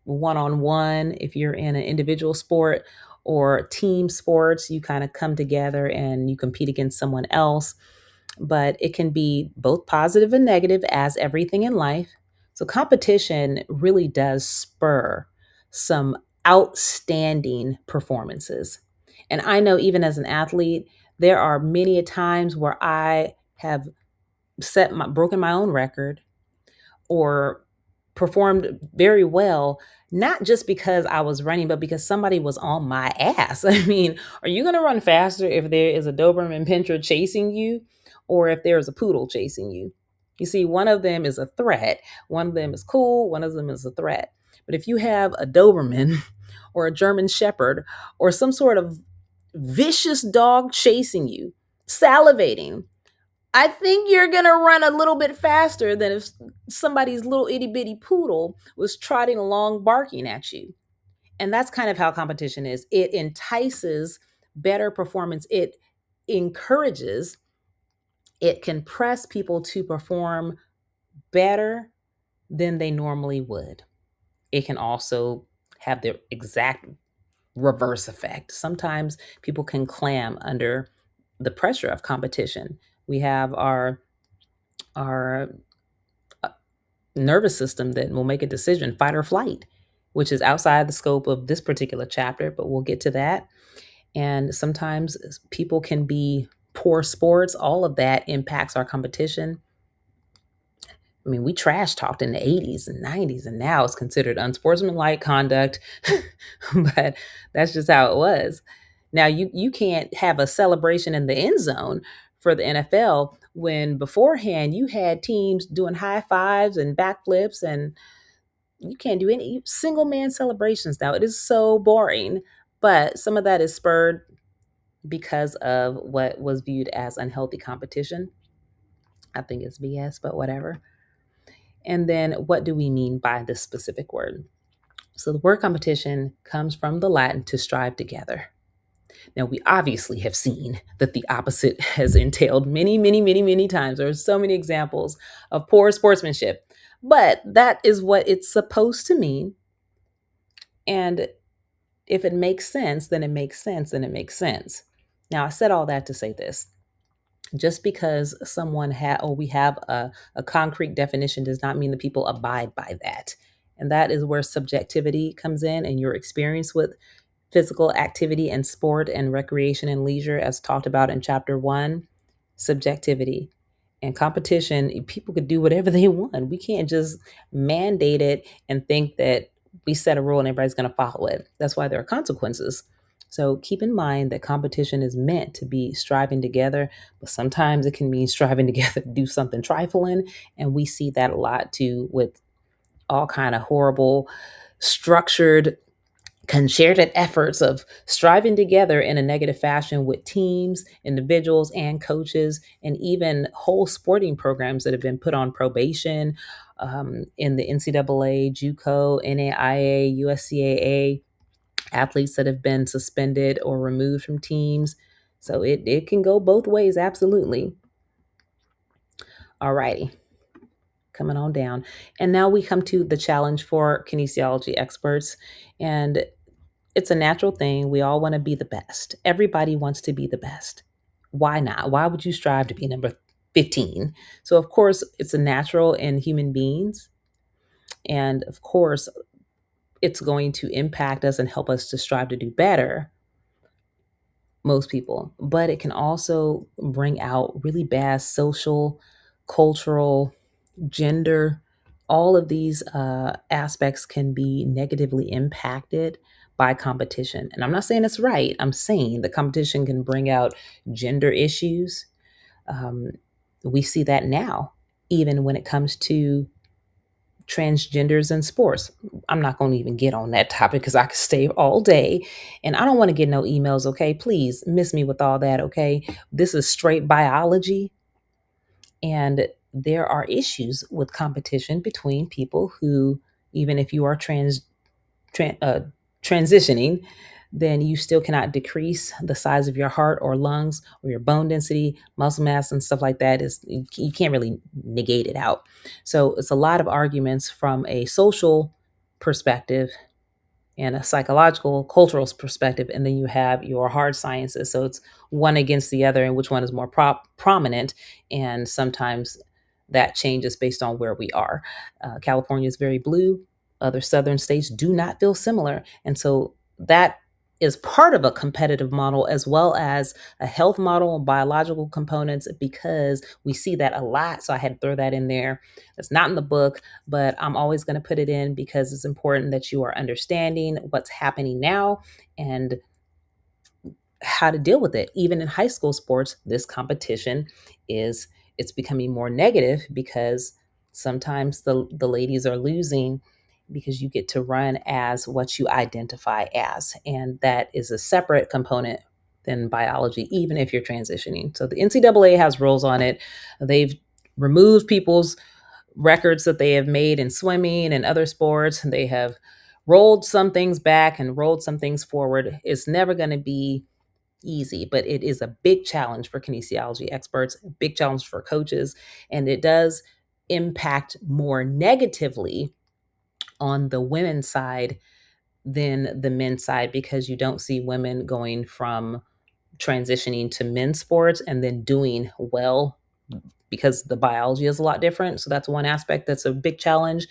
one on one. If you're in an individual sport or team sports, you kind of come together and you compete against someone else. But it can be both positive and negative, as everything in life. So, competition really does spur some outstanding performances. And I know, even as an athlete, there are many a times where I have broken my own record or performed very well, not just because I was running, but because somebody was on my ass. I mean, are you going to run faster if there is a Doberman Pinscher chasing you or if there is a poodle chasing you? You see, one of them is a threat, one of them is cool, one of them is a threat. But if you have a Doberman or a German Shepherd or some sort of vicious dog chasing you, salivating, I think you're going to run a little bit faster than if somebody's little itty bitty poodle was trotting along barking at you. And that's kind of how competition is. It entices better performance, it encourages, it can press people to perform better than they normally would. it can also have the exact reverse effect. Sometimes people can clam under the pressure of competition. We have our nervous system that will make a decision, fight or flight, which is outside the scope of this particular chapter, but we'll get to that. And sometimes people can be poor sports. All of that impacts our competition. I mean, we trash talked in the 80s and 90s, and now it's considered unsportsmanlike conduct. But that's just how it was. Now, you can't have a celebration in the end zone for the NFL when beforehand you had teams doing high fives and backflips, and you can't do any single man celebrations now. It is so boring. But some of that is spurred because of what was viewed as unhealthy competition. I think it's BS, but whatever. And then what do we mean by this specific word? So the word competition comes from the Latin to strive together. Now, we obviously have seen that the opposite has entailed many, many, many, many times. There are so many examples of poor sportsmanship, but that is what it's supposed to mean. And if it makes sense, then it makes sense, then it makes sense. Now, I said all that to say this. Just because someone we have a concrete definition does not mean that people abide by that. And that is where subjectivity comes in and your experience with physical activity and sport and recreation and leisure, as talked about in chapter 1. Subjectivity and competition, people could do whatever they want. We can't just mandate it and think that we set a rule and everybody's going to follow it. That's why there are consequences. So keep in mind that competition is meant to be striving together, but sometimes it can mean striving together to do something trifling. And we see that a lot too with all kind of horrible structured concerted efforts of striving together in a negative fashion with teams, individuals, and coaches, and even whole sporting programs that have been put on probation in the NCAA, JUCO, NAIA, USCAA, athletes that have been suspended or removed from teams. So it can go both ways, absolutely. Alrighty, coming on down. And now we come to the challenge for kinesiology experts. And it's a natural thing. We all want to be the best. Everybody wants to be the best. Why not? Why would you strive to be number 15? So, of course, it's a natural in human beings. And of course, it's going to impact us and help us to strive to do better, most people. But it can also bring out really bad social, cultural, gender, all of these aspects can be negatively impacted by competition. And I'm not saying it's right. I'm saying the competition can bring out gender issues. Um, we see that now, even when it comes to transgenders in sports. I'm not going to even get on that topic because I could stay all day and I don't want to get no emails. Okay. Please miss me with all that. Okay. This is straight biology. And there are issues with competition between people who, even if you are tran- uh, transitioning, then you still cannot decrease the size of your heart or lungs or your bone density, muscle mass, and stuff like that. Is you can't really negate it out. So it's a lot of arguments from a social perspective and a psychological, cultural perspective, and then you have your hard sciences. So it's one against the other, and which one is more prominent. And sometimes that changes based on where we are. California is very blue. Other southern states do not feel similar, and so that is part of a competitive model as well as a health model and biological components because we see that a lot. So I had to throw that in there. That's not in the book, but I'm always going to put it in because it's important that you are understanding what's happening now and how to deal with it. Even in high school sports, this competition is it's becoming more negative because sometimes the ladies are losing because you get to run as what you identify as, and that is a separate component than biology, even if you're transitioning. So the NCAA has rules on it. They've removed people's records that they have made in swimming and other sports. They have rolled some things back and rolled some things forward. It's never going to be easy, but it is a big challenge for kinesiology experts, a big challenge for coaches, and it does impact more negatively on the women's side than the men's side, because you don't see women going from transitioning to men's sports and then doing well, because the biology is a lot different. So that's one aspect that's a big challenge.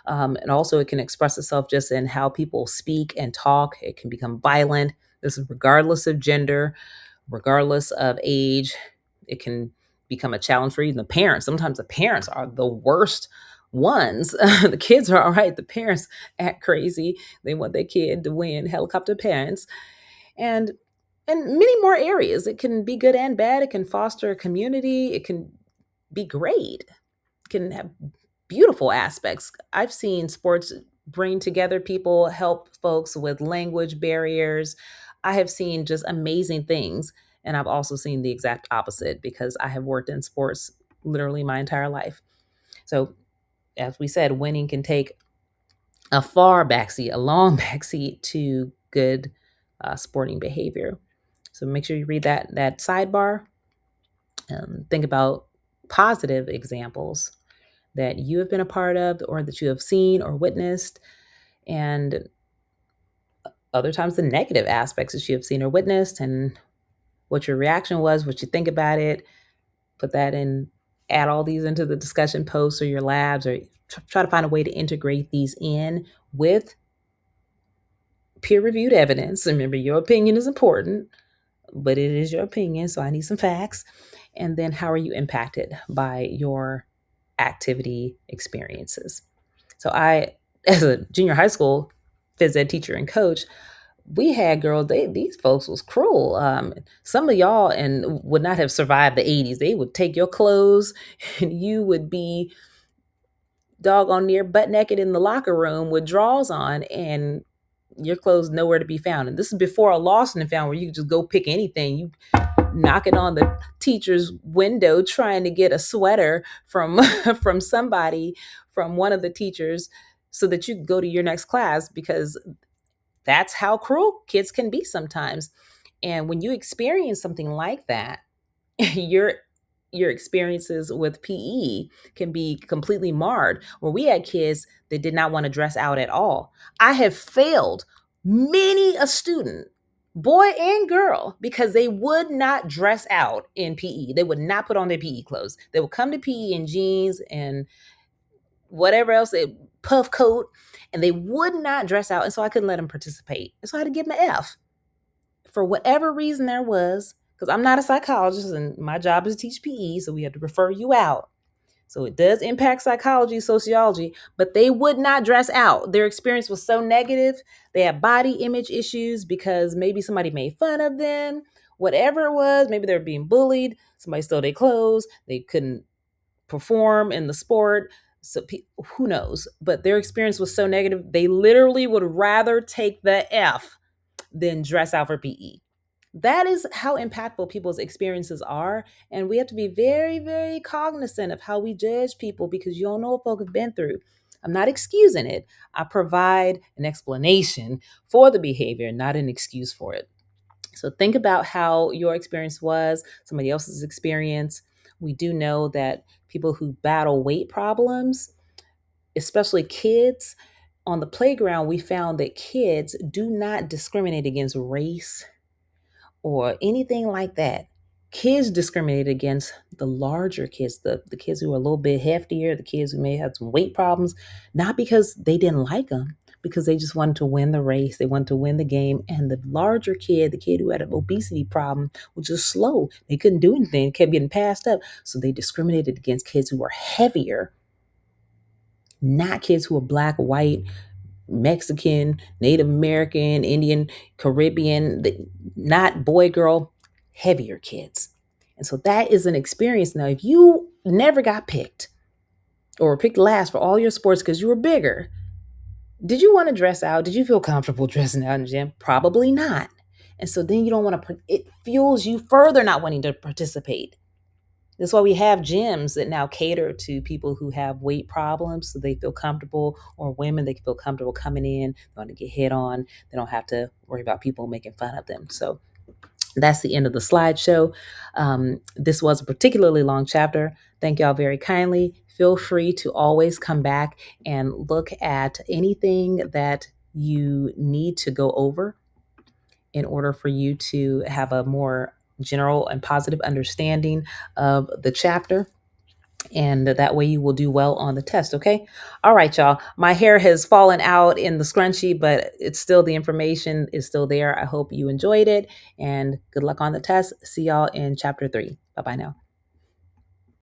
And also, it can express itself just in how people speak and talk. It can become violent. This is regardless of gender, regardless of age. It can become a challenge for even the parents. Sometimes the parents are the worst ones. The kids are all right. The parents act crazy. They want their kid to win. Helicopter parents. And many more areas. It can be good and bad. It can foster a community. It can be great. It can have beautiful aspects. I've seen sports bring together people, help folks with language barriers. I have seen just amazing things. And I've also seen the exact opposite, because I have worked in sports literally my entire life. So, as we said, winning can take a far backseat, a long backseat to good sporting behavior. So make sure you read that sidebar. Think about positive examples that you have been a part of, or that you have seen or witnessed, and other times the negative aspects that you have seen or witnessed, and what your reaction was, what you think about it. Put that in, add all these into the discussion posts or your labs, or try to find a way to integrate these in with peer reviewed evidence. Remember, your opinion is important, but it is your opinion. So I need some facts. And then, how are you impacted by your activity experiences? So I, as a junior high school phys ed teacher and coach, we had girls, these folks was cruel. Some of y'all and would not have survived the 80s. They would take your clothes and you would be doggone near butt naked in the locker room with drawers on, and your clothes nowhere to be found. And this is before a lost and found, where you could just go pick anything. You knocking on the teacher's window trying to get a sweater from from somebody, from one of the teachers, so that you could go to your next class, because that's how cruel kids can be sometimes. And when you experience something like that, your your experiences with PE can be completely marred. Where we had kids that did not want to dress out at all. I have failed many a student, boy and girl, because they would not dress out in PE. They would not put on their PE clothes. They would come to PE in jeans and whatever else, a puff coat, and they would not dress out. And so I couldn't let them participate. And so I had to give them an F for whatever reason there was, because I'm not a psychologist and my job is to teach PE. So we had to refer you out. So it does impact psychology, sociology, but they would not dress out. Their experience was so negative. They had body image issues because maybe somebody made fun of them, whatever it was. Maybe they were being bullied. Somebody stole their clothes. They couldn't perform in the sport. So who knows? But their experience was so negative, they literally would rather take the F than dress out for PE. That is how impactful people's experiences are. And we have to be very, very cognizant of how we judge people, because you don't know what folk have been through. I'm not excusing it. I provide an explanation for the behavior, not an excuse for it. So think about how your experience was, somebody else's experience. We do know that people who battle weight problems, especially kids, on the playground, we found that kids do not discriminate against race or anything like that. Kids discriminate against the larger kids, the kids who are a little bit heftier, the kids who may have some weight problems, not because they didn't like them, because they just wanted to win the race. They wanted to win the game. And the larger kid, the kid who had an obesity problem, was just slow. They couldn't do anything, kept getting passed up. So they discriminated against kids who were heavier, not kids who were black, white, Mexican, Native American, Indian, Caribbean, not boy, girl, heavier kids. And so that is an experience. Now, if you never got picked or picked last for all your sports because you were bigger, did you want to dress out? Did you feel comfortable dressing out in the gym? Probably not. And so then you don't want to, it fuels you further not wanting to participate. That's why we have gyms that now cater to people who have weight problems, so they feel comfortable, or women, they can feel comfortable coming in, they want to get hit on. They don't have to worry about people making fun of them. So That's the end of the slideshow. This was a particularly long chapter. Thank y'all very kindly. Feel free to always come back and look at anything that you need to go over in order for you to have a more general and positive understanding of the chapter. And that way you will do well on the test. Okay. All right, y'all. My hair has fallen out in the scrunchie, but it's still, the information is still there. I hope you enjoyed it, and good luck on the test. See y'all in chapter 3. Bye bye now.